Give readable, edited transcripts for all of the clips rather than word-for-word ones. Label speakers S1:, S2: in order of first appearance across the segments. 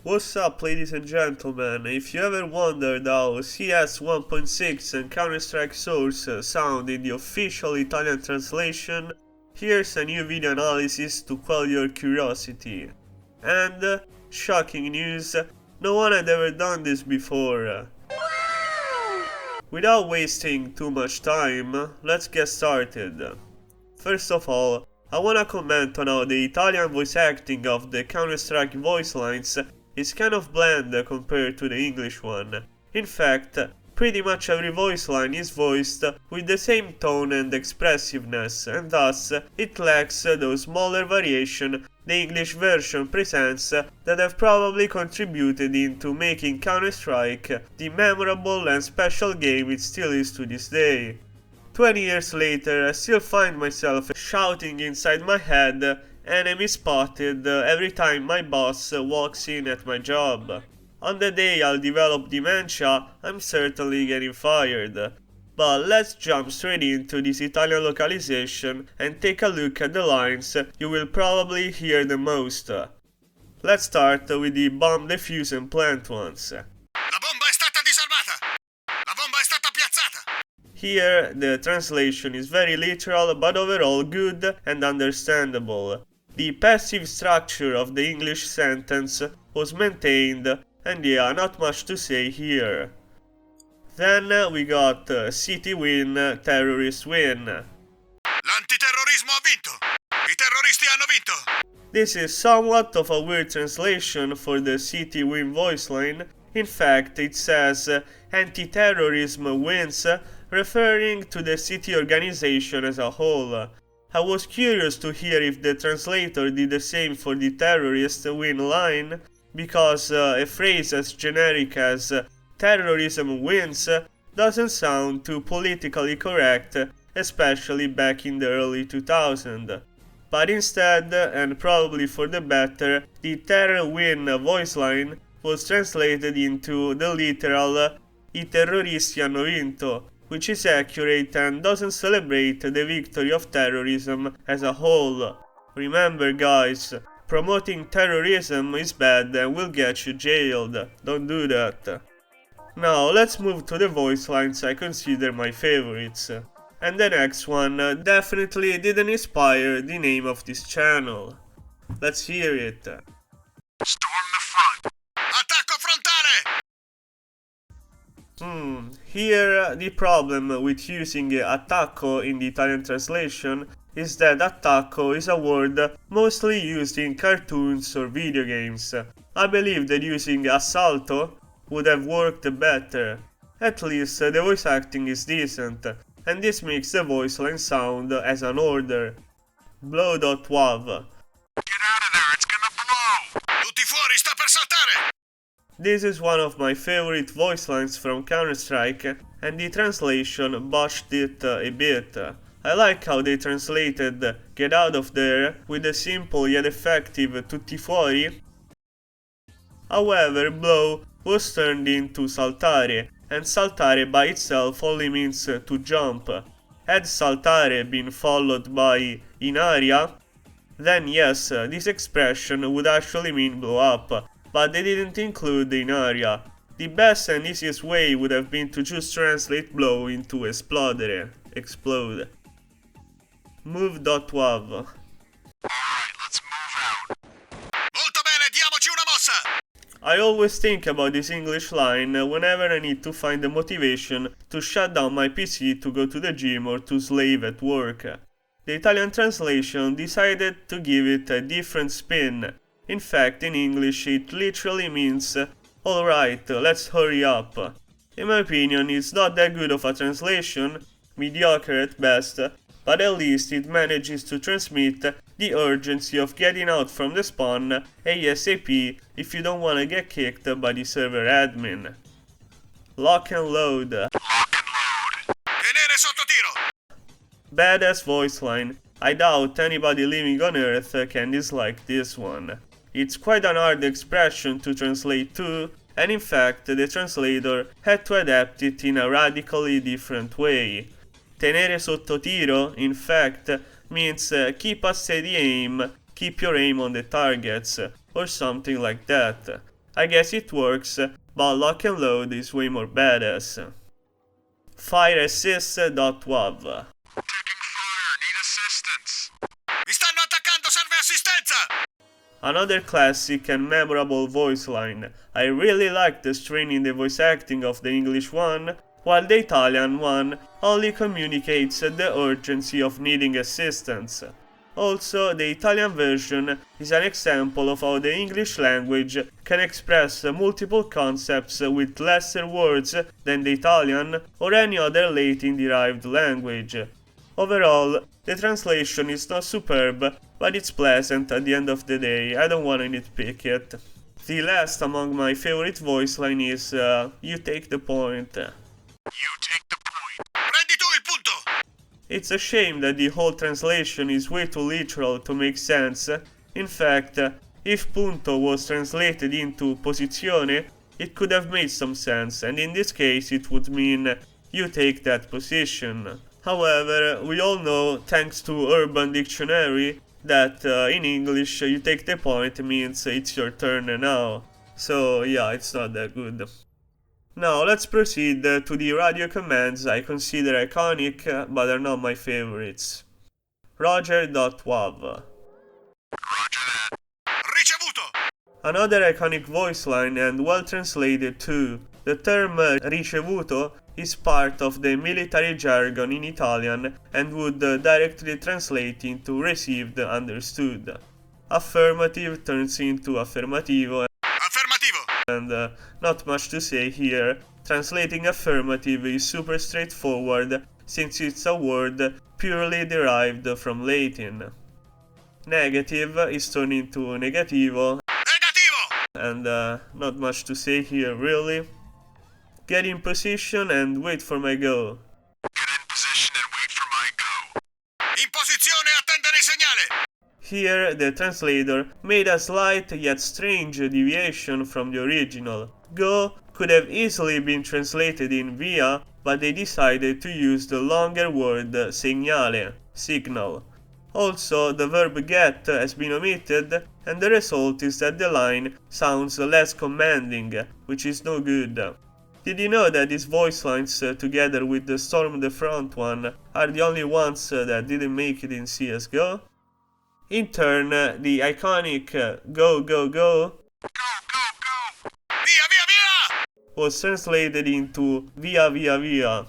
S1: What's up, ladies and gentlemen? If you ever wondered how CS 1.6 and Counter-Strike Source sound in the official Italian translation, here's a new video analysis to quell your curiosity. And, shocking news, no one had ever done this before. Without wasting too much time, let's get started. First of all, I wanna comment on how the Italian voice acting of the Counter-Strike voice lines is kind of bland compared to the English one. In fact, pretty much every voice line is voiced with the same tone and expressiveness, and thus it lacks those smaller variation the English version presents that have probably contributed into making Counter-Strike the memorable and special game it still is to this day. 20 years later, I still find myself shouting inside my head, "Enemy spotted," every time my boss walks in at my job. On the day I'll develop dementia, I'm certainly getting fired. But let's jump straight into this Italian localization and take a look at the lines you will probably hear the most. Let's start with the bomb defuse and plant ones.
S2: La bomba è stata disarmata! La bomba è stata piazzata!
S1: Here, the translation is very literal but overall good and understandable. The passive structure of the English sentence was maintained, and yeah, not much to say here. Then we got city win, terrorist win.
S2: L'antiterrorismo ha vinto! I terroristi hanno vinto!
S1: This is somewhat of a weird translation for the city win voice line. In fact, it says anti-terrorism wins, referring to the city organization as a whole. I was curious to hear if the translator did the same for the terrorist win line, because a phrase as generic as terrorism wins doesn't sound too politically correct, especially back in the early 2000s. But instead, and probably for the better, the terror win voice line was translated into the literal "I terroristi hanno vinto", which is accurate and doesn't celebrate the victory of terrorism as a whole. Remember guys, promoting terrorism is bad and will get you jailed. Don't do that. Now let's move to the voice lines I consider my favorites. And the next one definitely didn't inspire the name of this channel. Let's hear it.
S2: Storm the front! Attacco frontale!
S1: Here the problem with using attacco in the Italian translation is that attacco is a word mostly used in cartoons or video games. I believe that using assalto would have worked better. At least the voice acting is decent, and this makes the voice line sound as an order. Blow.wav.
S2: Get out of there, it's gonna blow! Tutti fuori, sta per saltare!
S1: This is one of my favorite voice lines from Counter-Strike, and the translation botched it a bit. I like how they translated "get out of there" with the simple yet effective "tutti fuori". However, blow was turned into saltare, and saltare by itself only means to jump. Had saltare been followed by in aria, then yes, this expression would actually mean blow up, but they didn't include in aria. The best and easiest way would have been to just translate blow into esplodere, explode. Move.wav.
S2: Alright, let's move out. Molto bene, diamoci una mossa!
S1: I always think about this English line whenever I need to find the motivation to shut down my PC to go to the gym or to slave at work. The Italian translation decided to give it a different spin. In fact, in English it literally means "alright, let's hurry up". In my opinion, it's not that good of a translation, mediocre at best, but at least it manages to transmit the urgency of getting out from the spawn ASAP if you don't wanna get kicked by the server admin. Lock and load.
S2: Lock and load. Tenere sotto tiro!
S1: Badass voice line. I doubt anybody living on Earth can dislike this one. It's quite an hard expression to translate to, and in fact the translator had to adapt it in a radically different way. Tenere sotto tiro, in fact, means keep a steady aim, keep your aim on the targets, or something like that. I guess it works, but lock and load is way more badass. Fireassist.wav.
S2: Taking fire, need assistance. Mi stanno attaccando, serve assistenza!
S1: Another classic and memorable voice line. I really like the strain in the voice acting of the English one, while the Italian one only communicates the urgency of needing assistance. Also, the Italian version is an example of how the English language can express multiple concepts with lesser words than the Italian or any other Latin-derived language. Overall, the translation is not superb, but it's pleasant at the end of the day. I don't wanna nitpick it. The last among my favorite voice line is you take the point.
S2: You take the point. Prendi tu il punto!
S1: It's a shame that the whole translation is way too literal to make sense. In fact, if punto was translated into posizione, it could have made some sense, and in this case it would mean you take that position. However, we all know, thanks to Urban Dictionary, that in English you take the point means it's your turn now. So yeah, it's not that good. Now let's proceed to the radio commands I consider iconic but are not my favorites. Roger.wav.
S2: Roger that. Ricevuto!
S1: Another iconic voice line and well translated too. The term ricevuto is part of the military jargon in Italian and would directly translate into received, understood. Affirmative turns into affermativo, and not much to say here. Translating affirmative is super straightforward since it's a word purely derived from Latin. Negative is turned into negativo, and not much to say here really. Get in position and wait for my go.
S2: Get in position and wait for my go. In posizione e attendere il segnale!
S1: Here, the translator made a slight yet strange deviation from the original. Go could have easily been translated in via, but they decided to use the longer word segnale, signal. Also, the verb get has been omitted, and the result is that the line sounds less commanding, which is no good. Did you know that these voice lines, together with the Storm the Front one, are the only ones that didn't make it in CSGO? In turn, the iconic go go go
S2: Via, via, via!
S1: was translated into via via via.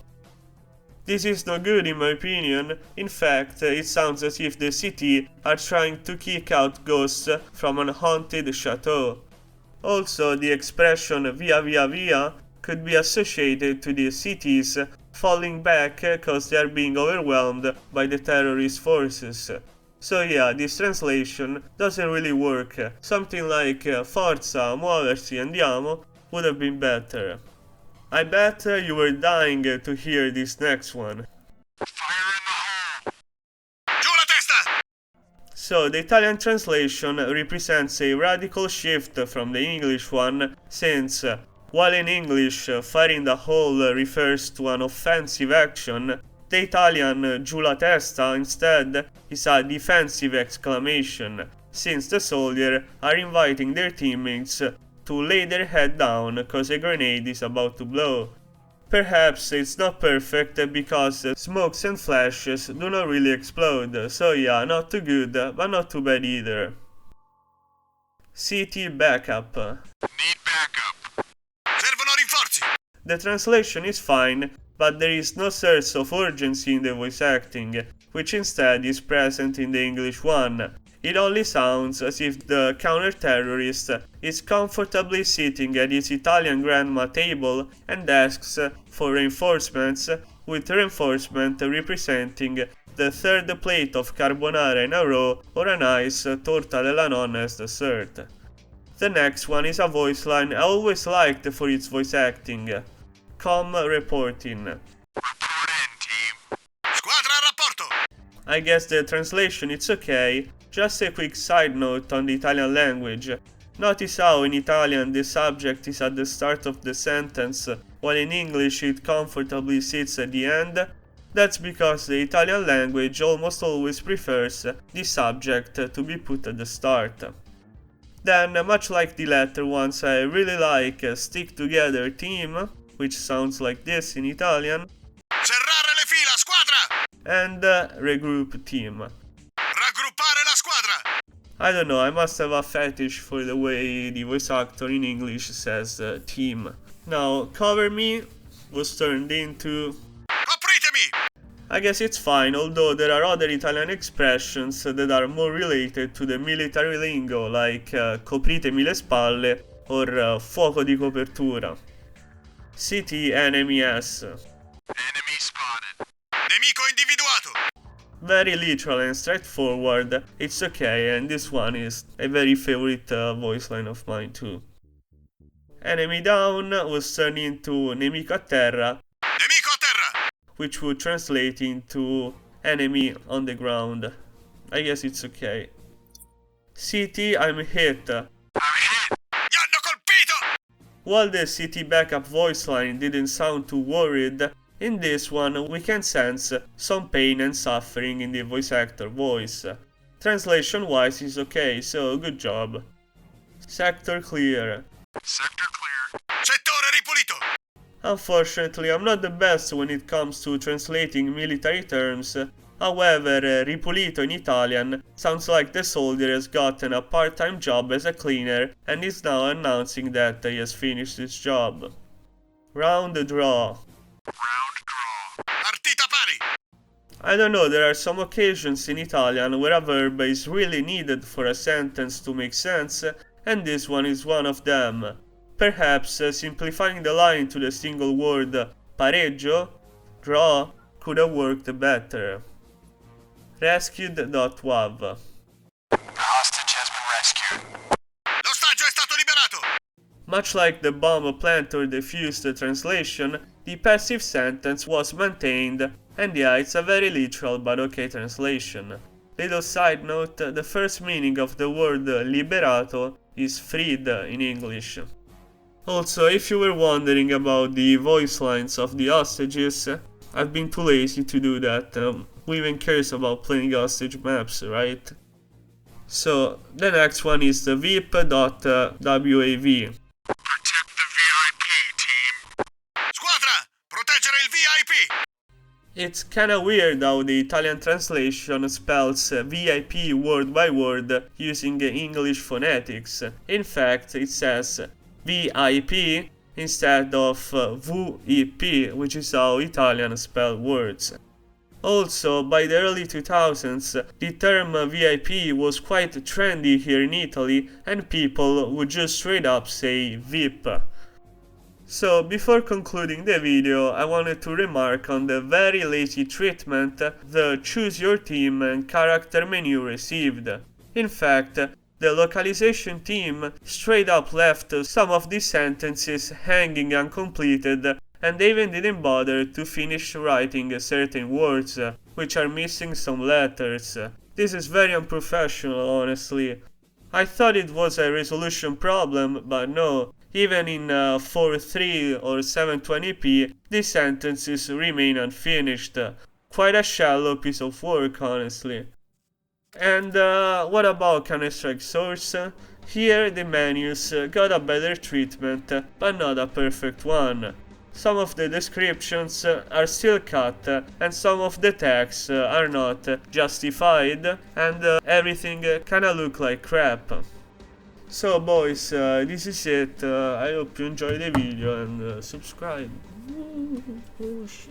S1: This is no good in my opinion. In fact, it sounds as if the city are trying to kick out ghosts from an haunted chateau. Also, the expression via via via could be associated to the cities falling back cause they are being overwhelmed by the terrorist forces. So yeah, this translation doesn't really work. Something like forza, muoversi, andiamo would have been better. I bet you were dying to hear this next one.
S2: Fire in the hole! Giù la testa!
S1: So the Italian translation represents a radical shift from the English one, since while in English fire in the hole refers to an offensive action, the Italian giù la testa instead is a defensive exclamation, since the soldiers are inviting their teammates to lay their head down cause a grenade is about to blow. Perhaps it's not perfect because smokes and flashes do not really explode, so yeah, not too good, but not too bad either. CT backup.
S2: Need backup. Servono rinforzi!
S1: The translation is fine, but there is no sense of urgency in the voice acting, which instead is present in the English one. It only sounds as if the counter-terrorist is comfortably sitting at his Italian grandma table and asks for reinforcements, with reinforcement representing the third plate of carbonara in a row or a nice torta della nonna as dessert. The next one is a voice line I always liked for its voice acting. Com reporting.
S2: Report in, team. Squadra a rapporto!
S1: I guess the translation is okay. Just a quick side note on the Italian language. Notice how in Italian the subject is at the start of the sentence, while in English it comfortably sits at the end? That's because the Italian language almost always prefers the subject to be put at the start. Then, much like the latter ones, I really like stick together team, which sounds like this in Italian,
S2: Serrare le fila, squadra!
S1: and regroup team.
S2: Raggruppare la squadra!
S1: I don't know, I must have a fetish for the way the voice actor in English says team. Now, cover me was turned into...
S2: Copritemi!
S1: I guess it's fine, although there are other Italian expressions that are more related to the military lingo, like copritemi le spalle or fuoco di copertura. City enemy S.
S2: Enemy spotted. Nemico individuato!
S1: Very literal and straightforward, it's okay, and this one is a very favorite voice line of mine too. Enemy down was turned into nemico a terra,
S2: Nemico a terra!
S1: which would translate into enemy on the ground. I guess it's okay. City, I'm hit.
S2: I'm hit! Mi hanno colpito!
S1: While the city backup voice line didn't sound too worried, in this one we can sense some pain and suffering in the voice actor voice. Translation wise is okay, so good job. Sector clear.
S2: Sector clear. Settore ripulito!
S1: Unfortunately, I'm not the best when it comes to translating military terms. However, ripulito in Italian sounds like the soldier has gotten a part-time job as a cleaner and is now announcing that he has finished his job. Round draw.
S2: Round draw. Partita pari!
S1: I don't know, there are some occasions in Italian where a verb is really needed for a sentence to make sense, and this one is one of them. Perhaps simplifying the line to the single word pareggio, draw, could have worked better. Rescued.wav.
S2: The hostage has been rescued. L'ostaggio è stato liberato!
S1: Much like the bomb plant or defused translation, the passive sentence was maintained, and yeah, it's a very literal but okay translation. Little side note, the first meaning of the word liberato is freed in English. Also, if you were wondering about the voice lines of the hostages, I've been too lazy to do that. Who even cares about playing hostage maps, right? So, the next one is the VIP.wav.
S2: Protect the VIP, team. Squadra! Proteggere il VIP!
S1: It's kinda weird how the Italian translation spells VIP word by word using English phonetics. In fact, it says VIP instead of VIP, which is how Italian spell words. Also, by the early 2000s, the term VIP was quite trendy here in Italy, and people would just straight up say VIP. So, before concluding the video, I wanted to remark on the very lazy treatment the Choose Your Team and character menu received. In fact, the localization team straight up left some of these sentences hanging uncompleted, and they even didn't bother to finish writing certain words, which are missing some letters. This is very unprofessional, honestly. I thought it was a resolution problem, but no. Even in 4.3 or 720p, these sentences remain unfinished. Quite a shallow piece of work, honestly. And what about Counter-Strike Source? Here the menus got a better treatment, but not a perfect one. Some of the descriptions are still cut, and some of the tags are not justified, and everything kinda look like crap. So boys, this is it. I hope you enjoyed the video and subscribe. Oh shit.